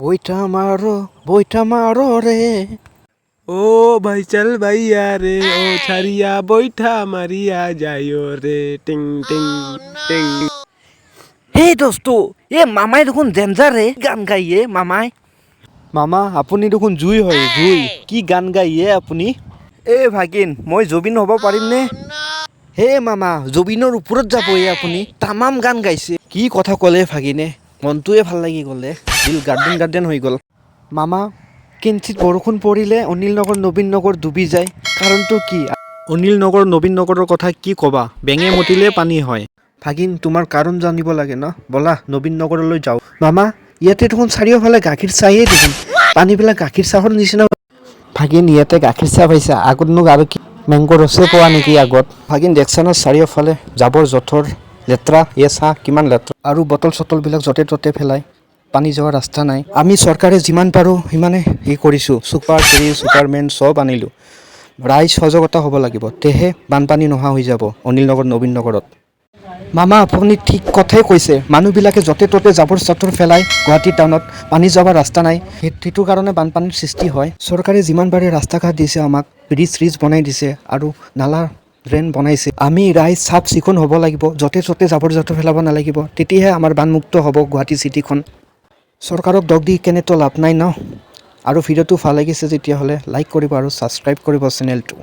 বৈঠা মাरो रे ओ भाई चल भैया रे ओ छरिया बैठा मारिया जायो रे टिंग टिंग टिंग। হে দোস্ত এ মামাই দেখোন ডেঞ্জাৰ ৰে গান গাইয়ে মামাই মামা আপুনি দেখোন জুই হয় জুই কি গান গাইয়ে আপুনি এ ভাগিন মই জবিন হ'ব পাৰিম নে হে মামা জবিনৰ ওপৰত যাবয়ে আপুনি তামাম গান গাইছে কি কথা ক'লে ভাগিনে মনটোৱে ভাল লাগি গ'লে দিল গাৰ্ডেন হৈ গ'ল মামা কিঞ্চিত বৰষুণ পৰিলে অনিল নগৰ নবীন নগৰ ডুবি যায় কাৰণটো কি অনিল নগৰ নবীন নগৰৰ কথা কি ক'বা বেঙে মতিলে পানী হয় ভাগিন তোমাৰ কাৰণ জানিব লাগে ন বলা নবীন নগৰলৈ যাওঁ মামা ইয়াতে দেখোন চাৰিওফালে গাখীৰ চাহেই দেখোন পানীবিলাক গাখীৰ চাহৰ নিচিনা ভাগিন ইয়াতে গাখীৰ চাহ পাইছা আগতনো আৰু কি মেংগ' ৰছে পোৱা নেকি আগত ভাগিন দেখছা ন চাৰিওফালে জাবৰ জোথৰ লেতেৰা এই চাহ কিমান লেতেৰা আৰু বটল চটলবিলাক য'তে ত'তে পেলাই পানী যোৱাৰ ৰাস্তা নাই আমি চৰকাৰে যিমান পাৰোঁ সিমানে কৰিছোঁ ছুপাৰমেন চব আনিলোঁ ৰাইজ সজাগতা হ'ব লাগিব তেহে বানপানী নোহোৱা হৈ যাব অনিল নগৰ নবীন নগৰত মামা আপুনি ঠিক কথাই কৈছে মানুহবিলাকে য'তে ত'তে জাবৰ জোথৰ পেলাই গুৱাহাটী টাউনত পানী যাবৰ ৰাস্তা নাই সেইটো কাৰণে বানপানীৰ সৃষ্টি হয় চৰকাৰে যিমান পাৰে ৰাস্তা ঘাট দিছে আমাক ব্ৰিজ বনাই দিছে আৰু নালা ড্ৰেইন বনাইছে আমি ৰাইজ চাফ চিকুণ হ'ব লাগিব য'তে ত'তে জাবৰ জোথৰ পেলাব নালাগিব তেতিয়াহে আমাৰ বানমুক্ত হ'ব গুৱাহাটী চিটিখন চৰকাৰক দোষ দি কেনেতো লাভ নাই ন আৰু ভিডিঅ'টো ভাল লাগিছে তেতিয়াহ'লে লাইক কৰিব আৰু ছাবস্ক্ৰাইব কৰিব চেনেলটো